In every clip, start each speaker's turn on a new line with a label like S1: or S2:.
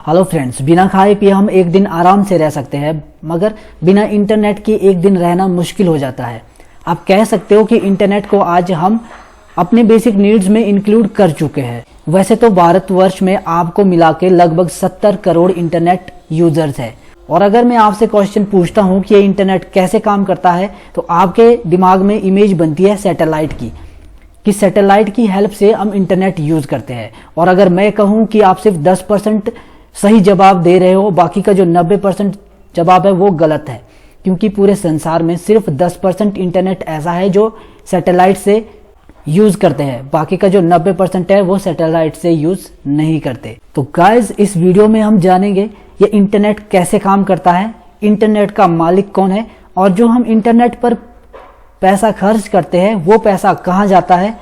S1: Hello friends, बिना खाए पिए हम एक दिन आराम से रह सकते हैं, मगर बिना इंटरनेट के एक दिन रहना मुश्किल हो जाता है। आप कह सकते हो कि इंटरनेट को आज हम अपने बेसिक नीड्स में इंक्लूड कर चुके हैं। वैसे तो भारतवर्ष में आपको मिला के लगभग 70 करोड़ इंटरनेट यूजर्स है, और अगर मैं आपसे क्वेश्चन पूछता हूँ कि ये इंटरनेट कैसे काम करता है, तो आपके दिमाग में इमेज बनती है सैटेलाइट की, कि सैटेलाइट की हेल्प से हम इंटरनेट यूज करते हैं। और अगर मैं कहूँ कि आप सिर्फ 10% सही जवाब दे रहे हो, बाकी का जो 90% जवाब है वो गलत है, क्योंकि पूरे संसार में सिर्फ 10% इंटरनेट ऐसा है जो सैटेलाइट से यूज करते हैं, बाकी का जो 90% है वो सैटेलाइट से यूज नहीं करते। तो गाइस, इस वीडियो में हम जानेंगे ये इंटरनेट कैसे काम करता है, इंटरनेट का मालिक कौन है, और जो हम इंटरनेट पर पैसा खर्च करते हैं वो पैसा कहाँ जाता है,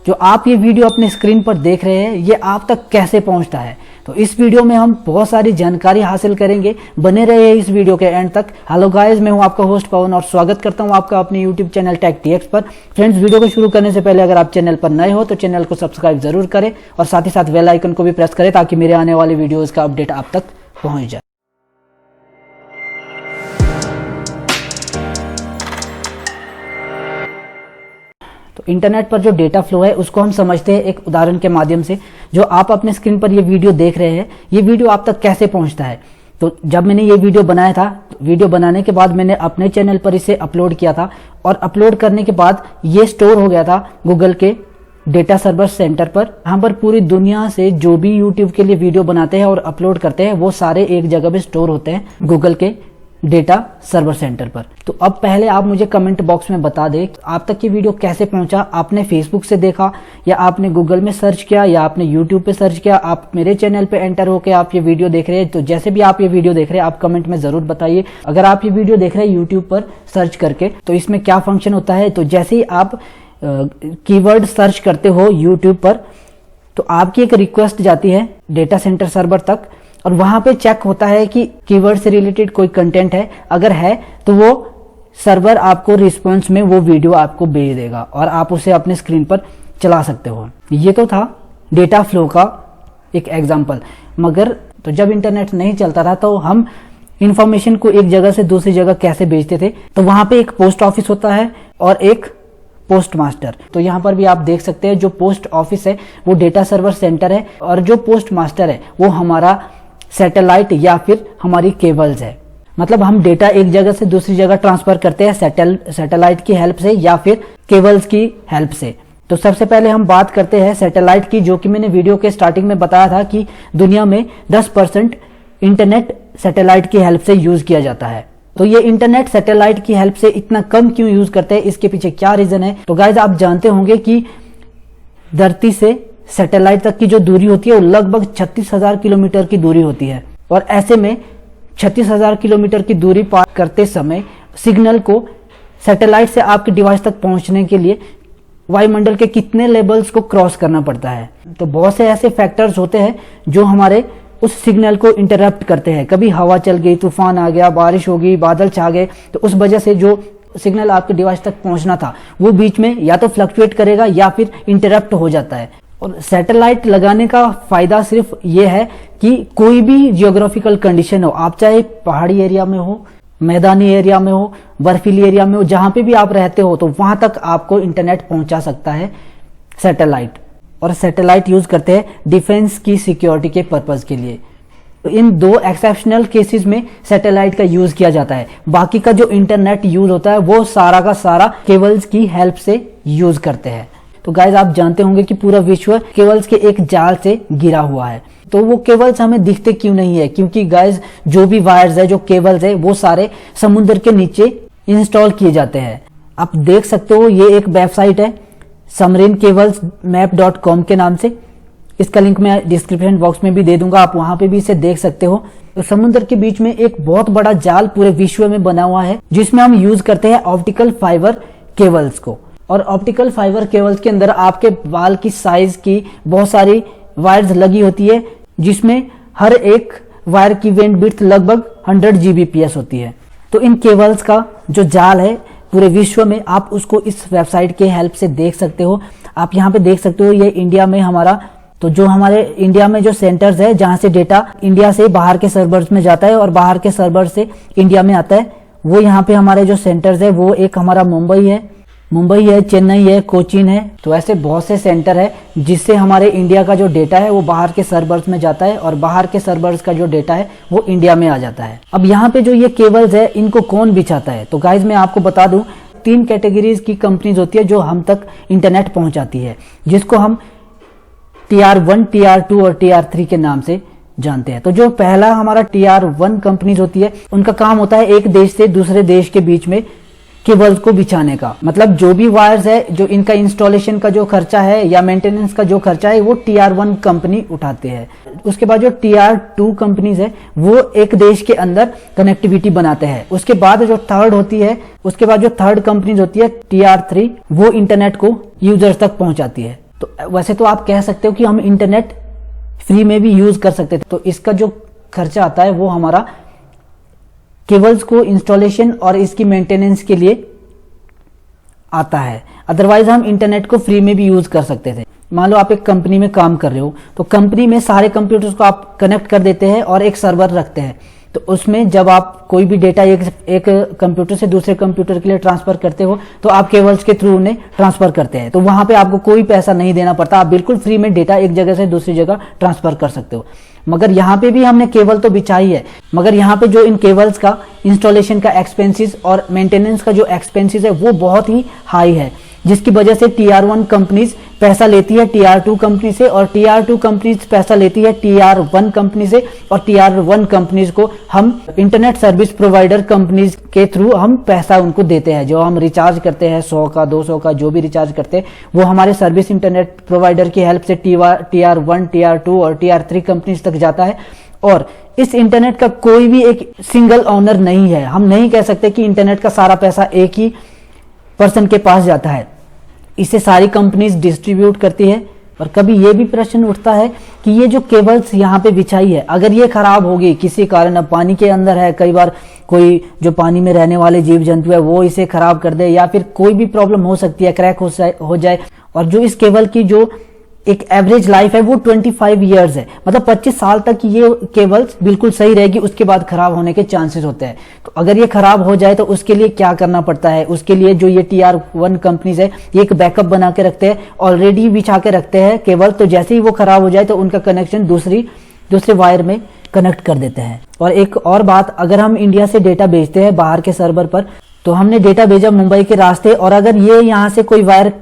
S1: जो आप ये वीडियो अपने स्क्रीन पर देख रहे हैं ये आप तक कैसे पहुंचता है। तो इस वीडियो में हम बहुत सारी जानकारी हासिल करेंगे, बने रहिए इस वीडियो के एंड तक। हेलो गाइस, मैं हूं आपका होस्ट पवन और स्वागत करता हूं आपका अपने यूट्यूब चैनल टेक टीएक्स पर। फ्रेंड्स, वीडियो को शुरू करने से पहले अगर आप चैनल पर नए हो तो चैनल को सब्सक्राइब जरूर करें और साथ ही साथ बेल आइकन को भी प्रेस करें ताकि मेरे आने वाली वीडियोज का अपडेट आप तक पहुंच जाए। तो इंटरनेट पर जो डेटा फ्लो है उसको हम समझते हैं एक उदाहरण के माध्यम से। जो आप अपने स्क्रीन पर ये वीडियो देख रहे हैं, ये वीडियो आप तक कैसे पहुंचता है। तो जब मैंने ये वीडियो बनाया था, वीडियो बनाने के बाद मैंने अपने चैनल पर इसे अपलोड किया था, और अपलोड करने के बाद ये स्टोर हो गया था गूगल के डेटा सर्वर सेंटर पर। यहाँ पर पूरी दुनिया से जो भी यूट्यूब के लिए वीडियो बनाते हैं और अपलोड करते हैं वो सारे एक जगह पे स्टोर होते हैं गूगल के डेटा सर्वर सेंटर पर। तो अब पहले आप मुझे कमेंट बॉक्स में बता दें आप तक ये वीडियो कैसे पहुंचा। आपने फेसबुक से देखा, या आपने गूगल में सर्च किया, या आपने यूट्यूब पे सर्च किया, आप मेरे चैनल पे एंटर होकर आप ये वीडियो देख रहे हैं। तो जैसे भी आप ये वीडियो देख रहे हैं आप कमेंट में जरूर बताइए। अगर आप ये वीडियो देख रहे हैं यूट्यूब पर सर्च करके, तो इसमें क्या फंक्शन होता है। तो जैसे ही आप कीवर्ड सर्च करते हो यूट्यूब पर, तो आपकी एक रिक्वेस्ट जाती है डेटा सेंटर सर्वर तक, और वहां पे चेक होता है कि कीवर्ड से रिलेटेड कोई कंटेंट है। अगर है तो वो सर्वर आपको रिस्पांस में वो वीडियो आपको भेज देगा और आप उसे अपने स्क्रीन पर चला सकते हो। ये तो था डेटा फ्लो का एक एग्जांपल। मगर तो जब इंटरनेट नहीं चलता था तो हम इंफॉर्मेशन को एक जगह से दूसरी जगह कैसे भेजते थे। तो वहां पे एक पोस्ट ऑफिस होता है और एक पोस्ट मास्टर। तो यहाँ पर भी आप देख सकते हैं जो पोस्ट ऑफिस है वो डेटा सर्वर सेंटर है, और जो पोस्ट मास्टर है वो हमारा सैटेलाइट या फिर हमारी केबल्स है। मतलब हम डेटा एक जगह से दूसरी जगह ट्रांसफर करते हैं सैटेलाइट की हेल्प से या फिर केबल्स की हेल्प से। तो सबसे पहले हम बात करते हैं सैटेलाइट की, जो कि मैंने वीडियो के स्टार्टिंग में बताया था कि दुनिया में 10% इंटरनेट सैटेलाइट की हेल्प से यूज किया जाता है। तो ये इंटरनेट सैटेलाइट की हेल्प से इतना कम क्यों यूज करते हैं, इसके पीछे क्या रीजन है। तो गाइज, आप जानते होंगे कि धरती से सैटेलाइट तक की जो दूरी होती है वो लगभग 36,000 किलोमीटर की दूरी होती है, और ऐसे में 36,000 किलोमीटर की दूरी पार करते समय सिग्नल को सैटेलाइट से आपके डिवाइस तक पहुंचने के लिए वायुमंडल के कितने लेवल्स को क्रॉस करना पड़ता है। तो बहुत से ऐसे फैक्टर्स होते हैं जो हमारे उस सिग्नल को इंटरप्ट करते हैं। कभी हवा चल गई, तूफान आ गया, बारिश हो गई, बादल छा गए, तो उस वजह से जो सिग्नल आपके डिवाइस तक पहुंचना था वो बीच में या तो फ्लक्चुएट करेगा या फिर इंटरप्ट हो जाता है। और सैटेलाइट लगाने का फायदा सिर्फ ये है कि कोई भी जियोग्राफिकल कंडीशन हो, आप चाहे पहाड़ी एरिया में हो, मैदानी एरिया में हो, बर्फीली एरिया में हो, जहां पे भी आप रहते हो, तो वहां तक आपको इंटरनेट पहुंचा सकता है सैटेलाइट। और सैटेलाइट यूज करते हैं डिफेंस की सिक्योरिटी के पर्पज के लिए। तो इन दो एक्सेप्शनल केसेस में सैटेलाइट का यूज किया जाता है। बाकी का जो इंटरनेट यूज होता है वो सारा का सारा केबल्स की हेल्प से यूज करते हैं। तो गाइज, आप जानते होंगे कि पूरा विश्व केबल्स के एक जाल से घिरा हुआ है। तो वो केबल्स हमें दिखते क्यों नहीं है, क्योंकि गाइज जो भी वायर्स है, जो केबल्स है, वो सारे समुद्र के नीचे इंस्टॉल किए जाते हैं। आप देख सकते हो ये एक वेबसाइट है submarinecablesmap.com के नाम से। इसका लिंक मैं डिस्क्रिप्शन बॉक्स में भी दे दूंगा, आप वहां पे भी इसे देख सकते हो। तो समुद्र के बीच में एक बहुत बड़ा जाल पूरे विश्व में बना हुआ है, जिसमें हम यूज करते हैं ऑप्टिकल फाइबर केबल्स को। और ऑप्टिकल फाइबर केबल्स के अंदर आपके बाल की साइज की बहुत सारी वायर्स लगी होती है, जिसमें हर एक वायर की बैंडविड्थ लगभग 100 Gbps होती है। तो इन केबल्स का जो जाल है पूरे विश्व में, आप उसको इस वेबसाइट के हेल्प से देख सकते हो। आप यहाँ पे देख सकते हो ये इंडिया में हमारा तो जो हमारे इंडिया में जो सेंटर्स है जहां से डेटा इंडिया से बाहर के सर्वर्स में जाता है और बाहर के सर्वर से इंडिया में आता है, वो यहाँ पे हमारे जो सेंटर्स है वो एक हमारा मुंबई है, चेन्नई है, कोचीन है। तो ऐसे बहुत से सेंटर है जिससे हमारे इंडिया का जो डेटा है वो बाहर के सर्वर्स में जाता है और बाहर के सर्वर्स का जो डेटा है वो इंडिया में आ जाता है। अब यहाँ पे जो ये केबल्स है इनको कौन बिछाता है, तो गाइज मैं आपको बता दूं 3 कैटेगरीज की कंपनीज होती है जो हम तक इंटरनेट पहुंचाती है, जिसको हम TR1, TR2 और TR3 के नाम से जानते हैं। तो जो पहला हमारा TR1 कंपनीज होती है उनका काम होता है एक देश से दूसरे देश के बीच में केबल्स को बिछाने का। मतलब जो भी वायर्स है, जो इनका इंस्टॉलेशन का जो खर्चा है या मेंटेनेंस का जो खर्चा है वो TR1 कंपनी उठाते हैं। उसके बाद जो TR2 कंपनीज है वो एक देश के अंदर कनेक्टिविटी बनाते हैं। उसके बाद जो थर्ड कंपनीज होती है TR3, वो इंटरनेट को यूजर्स तक पहुंचाती है। तो वैसे तो आप कह सकते हो कि हम इंटरनेट फ्री में भी यूज कर सकते थे, तो इसका जो खर्चा आता है वो हमारा केबल्स को इंस्टॉलेशन और इसकी मेंटेनेंस के लिए आता है। अदरवाइज हम इंटरनेट को फ्री में भी यूज कर सकते थे। मान लो आप एक कंपनी में काम कर रहे हो, तो कंपनी में सारे कंप्यूटर्स को आप कनेक्ट कर देते हैं और एक सर्वर रखते हैं। तो उसमें जब आप कोई भी डेटा एक कंप्यूटर से दूसरे कंप्यूटर के लिए ट्रांसफर करते हो तो आप केबल्स के थ्रू उन्हें ट्रांसफर करते हैं। तो वहां पे आपको कोई पैसा नहीं देना पड़ता, आप बिल्कुल फ्री में डेटा एक जगह से दूसरी जगह ट्रांसफर कर सकते हो। मगर यहाँ पे भी हमने केबल तो बिछाई है, मगर यहाँ पे जो इन केबल्स का इंस्टॉलेशन का एक्सपेंसेस और मेंटेनेंस का जो एक्सपेंसेस है वो बहुत ही हाई है, जिसकी वजह से TR1 कंपनीज पैसा लेती है TR2 कंपनी से और TR2 कंपनीज पैसा लेती है TR1 कंपनी से, और TR1 कंपनीज को हम इंटरनेट सर्विस प्रोवाइडर कंपनीज के थ्रू हम पैसा उनको देते हैं। जो हम रिचार्ज करते हैं 100 का 200 का जो भी रिचार्ज करते हैं वो हमारे सर्विस इंटरनेट प्रोवाइडर की हेल्प से TR1, TR2 और TR3 कंपनीज तक जाता है। और इस इंटरनेट का कोई भी एक सिंगल ओनर नहीं है। हम नहीं कह सकते कि इंटरनेट का सारा पैसा एक ही पर्सन के पास जाता है, इसे सारी कंपनीज डिस्ट्रीब्यूट करती है। और कभी ये भी प्रश्न उठता है कि ये जो केबल्स यहाँ पे बिछाई है, अगर ये खराब होगी किसी कारण, अब पानी के अंदर है, कई बार कोई जो पानी में रहने वाले जीव जंतु है वो इसे खराब कर दे, या फिर कोई भी प्रॉब्लम हो सकती है, क्रैक हो जाए। और जो इस केबल की जो एक एवरेज लाइफ है वो 25 ईयर्स है, मतलब 25 साल तक ये केबल्स बिल्कुल सही रहेगी, उसके बाद खराब होने के चांसेस होते हैं। तो अगर ये खराब हो जाए तो उसके लिए क्या करना पड़ता है, उसके लिए जो ये TR1 कंपनीज है ये एक बैकअप बना के रखते हैं, ऑलरेडी बिछा के रखते हैं केबल। तो जैसे ही वो खराब हो जाए तो उनका कनेक्शन दूसरे वायर में कनेक्ट कर देते हैं। और एक और बात, अगर हम इंडिया से डेटा भेजते हैं बाहर के सर्वर पर, तो हमने डेटा भेजा मुंबई के रास्ते, और अगर ये यहाँ से कोई वायर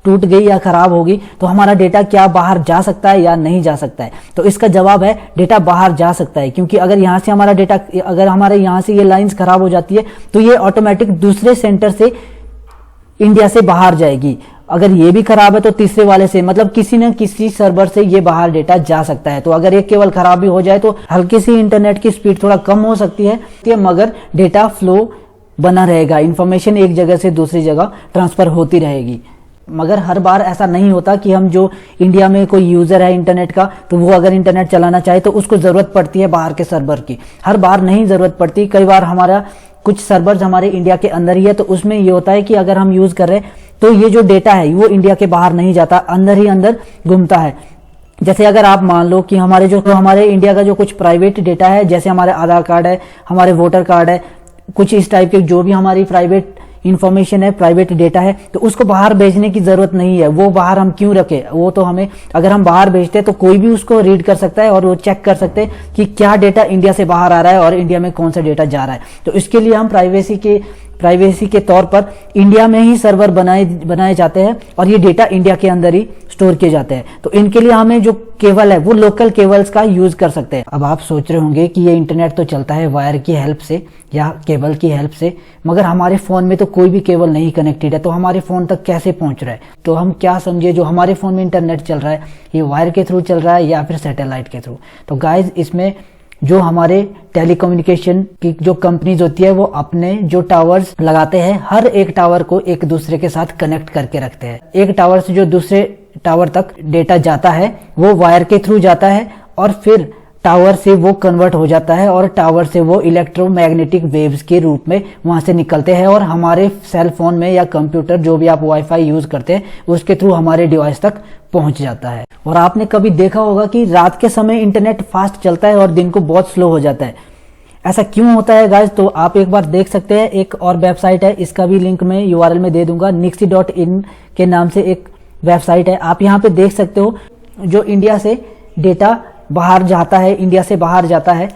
S1: टूट गई या खराब होगी तो हमारा डेटा क्या बाहर जा सकता है या नहीं जा सकता है? तो इसका जवाब है डेटा बाहर जा सकता है, क्योंकि अगर यहाँ से हमारा डेटा, अगर हमारे यहाँ से ये लाइंस खराब हो जाती है तो ये ऑटोमेटिक दूसरे सेंटर से इंडिया से बाहर जाएगी। अगर ये भी खराब है तो तीसरे वाले से, मतलब किसी न किसी सर्वर से ये बाहर डेटा जा सकता है। तो अगर ये केवल खराब भी हो जाए तो हल्की सी इंटरनेट की स्पीड थोड़ा कम हो सकती है, मगर डेटा फ्लो बना रहेगा, इंफॉर्मेशन एक जगह से दूसरी जगह ट्रांसफर होती रहेगी। मगर हर बार ऐसा नहीं होता कि हम जो इंडिया में कोई यूजर है इंटरनेट का, तो वो अगर इंटरनेट चलाना चाहे तो उसको जरूरत पड़ती है बाहर के सर्वर की। हर बार नहीं जरूरत पड़ती, कई बार हमारा कुछ सर्वर्स हमारे इंडिया के अंदर ही है, तो उसमें ये होता है कि अगर हम यूज कर रहे हैं तो ये जो डेटा है वो इंडिया के बाहर नहीं जाता, अंदर ही अंदर घूमता है। जैसे अगर आप मान लो कि हमारे इंडिया का जो कुछ प्राइवेट डेटा है, जैसे हमारे आधार कार्ड है, हमारे वोटर कार्ड है, कुछ इस टाइप के जो भी हमारी प्राइवेट इंफॉर्मेशन है, प्राइवेट डेटा है, तो उसको बाहर भेजने की जरूरत नहीं है। वो बाहर हम क्यों रखें? वो तो हमें, अगर हम बाहर भेजते हैं तो कोई भी उसको रीड कर सकता है और वो चेक कर सकते हैं कि क्या डेटा इंडिया से बाहर आ रहा है और इंडिया में कौन सा डेटा जा रहा है। तो इसके लिए हम प्राइवेसी के तौर पर इंडिया में ही सर्वर बनाए जाते हैं और ये डेटा इंडिया के अंदर ही स्टोर किए जाते हैं। तो इनके लिए हमें जो केबल है वो लोकल केबल्स का यूज कर सकते हैं। अब आप सोच रहे होंगे कि ये इंटरनेट तो चलता है वायर की हेल्प से या केबल की हेल्प से, मगर हमारे फोन में तो कोई भी केबल नहीं कनेक्टेड है, तो हमारे फोन तक कैसे पहुंच रहा है? तो हम क्या समझे, जो हमारे फोन में इंटरनेट चल रहा है ये वायर के थ्रू चल रहा है या फिर सैटेलाइट के थ्रू? तो गाइज, इसमें जो हमारे टेलीकम्युनिकेशन की जो कंपनीज होती है वो अपने जो टावर्स लगाते हैं, हर एक टावर को एक दूसरे के साथ कनेक्ट करके रखते हैं। एक टावर से जो दूसरे टावर तक डेटा जाता है वो वायर के थ्रू जाता है और फिर टावर से वो कन्वर्ट हो जाता है और टावर से वो इलेक्ट्रोमैग्नेटिक वेव्स के रूप में वहां से निकलते हैं और हमारे सेल फोन में या कंप्यूटर, जो भी आप वाईफाई यूज करते हैं, उसके थ्रू हमारे डिवाइस तक पहुंच जाता है। और आपने कभी देखा होगा कि रात के समय इंटरनेट फास्ट चलता है और दिन को बहुत स्लो हो जाता है। ऐसा क्यों होता है गाइस? तो आप एक बार देख सकते हैं, एक और वेबसाइट है, इसका भी लिंक मैं URL में दे दूंगा। nixie.in के नाम से एक वेबसाइट है। आप यहाँ पे देख सकते हो जो इंडिया से डेटा बाहर जाता है, इंडिया से बाहर जाता है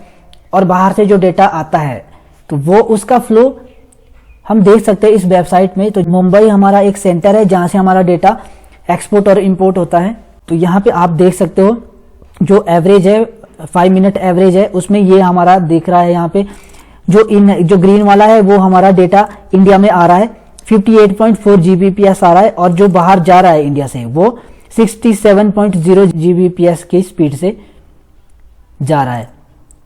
S1: और बाहर से जो डेटा आता है, तो वो उसका फ्लो हम देख सकते हैं इस वेबसाइट में। तो मुंबई हमारा एक सेंटर है जहां से हमारा डेटा एक्सपोर्ट और इंपोर्ट होता है। तो यहाँ पे आप देख सकते हो जो एवरेज है 5 मिनट एवरेज है, उसमें ये हमारा दिख रहा है। यहाँ पे जो ग्रीन वाला है वो हमारा डेटा इंडिया में आ रहा है 58.4 Gbps आ रहा है, और जो बाहर जा रहा है इंडिया से वो 67.0 Gbps की स्पीड से जा रहा है।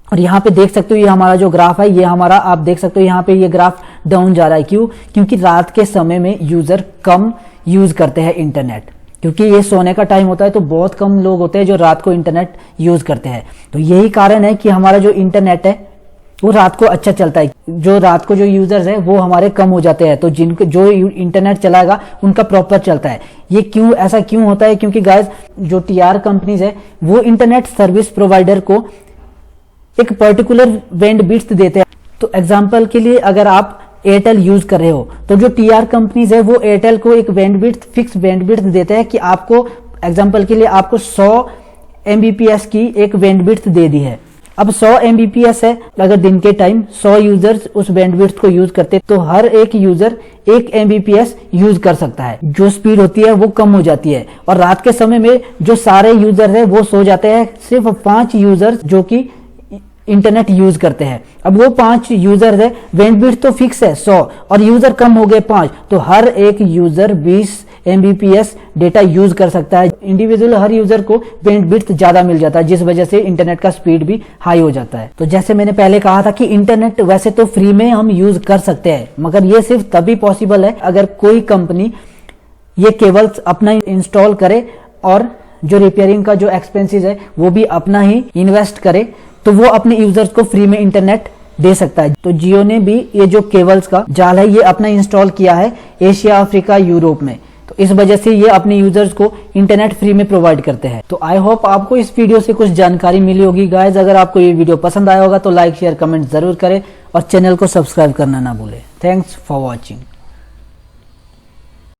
S1: और यहाँ पे देख सकते हो ये हमारा जो ग्राफ है, ये हमारा आप देख सकते हो यहाँ पे ये ग्राफ डाउन जा रहा है। क्यों? क्योंकि रात के समय में यूजर कम यूज करते हैं इंटरनेट, क्योंकि ये सोने का टाइम होता है, तो बहुत कम लोग होते हैं जो रात को इंटरनेट यूज करते हैं। तो यही कारण है कि हमारा जो इंटरनेट है वो रात को अच्छा चलता है। जो रात को जो यूजर्स है वो हमारे कम हो जाते हैं, तो जिनको जो इंटरनेट चलाएगा उनका प्रॉपर चलता है। ये क्यों ऐसा क्यों होता है? क्योंकि गाइस जो TR कंपनीज है वो इंटरनेट सर्विस प्रोवाइडर को एक पर्टिकुलर बैंडविड्थ देते हैं। तो एग्जांपल के लिए अगर आप एयरटेल यूज कर रहे हो, तो जो TR कंपनीज है वो एयरटेल को एक बैंडविड्थ फिक्स बैंडविड्थ देते हैं कि आपको एग्जांपल के लिए आपको 100 Mbps की एक बैंडविड्थ दे दी है। अब 100 Mbps है, अगर दिन के टाइम 100 यूजर्स उस बैंडविड्थ को यूज करते तो हर एक यूजर 1 Mbps यूज कर सकता है। जो स्पीड होती है वो कम हो जाती है, और रात के समय में जो सारे यूजर है वो सो जाते हैं, सिर्फ 5 यूजर्स जो कि इंटरनेट यूज करते हैं। अब वो 5 यूजर है, बैंडविड्थ तो फिक्स है 100 और यूजर कम हो गए 5, तो हर एक यूजर 20 Mbps डेटा यूज कर सकता है। इंडिविजुअल हर यूजर को बैंडविड्थ ज्यादा मिल जाता है, जिस वजह से इंटरनेट का स्पीड भी हाई हो जाता है। तो जैसे मैंने पहले कहा था कि इंटरनेट वैसे तो फ्री में हम यूज कर सकते हैं, मगर ये सिर्फ तभी पॉसिबल है अगर कोई कंपनी ये केबल्स अपना इंस्टॉल करे और जो रिपेयरिंग का जो एक्सपेंसेस है वो भी अपना ही इन्वेस्ट करे, तो वो अपने यूजर्स को फ्री में इंटरनेट दे सकता है। तो जियो ने भी ये जो केबल्स का जाल है ये अपना इंस्टॉल किया है एशिया, अफ्रीका, यूरोप में, तो इस वजह से ये अपने यूजर्स को इंटरनेट फ्री में प्रोवाइड करते हैं। तो आई होप आपको इस वीडियो से कुछ जानकारी मिली होगी गाइज। अगर आपको ये वीडियो पसंद आया होगा तो लाइक, शेयर, कमेंट जरूर करें और चैनल को सब्सक्राइब करना ना भूलें। Thanks for watching.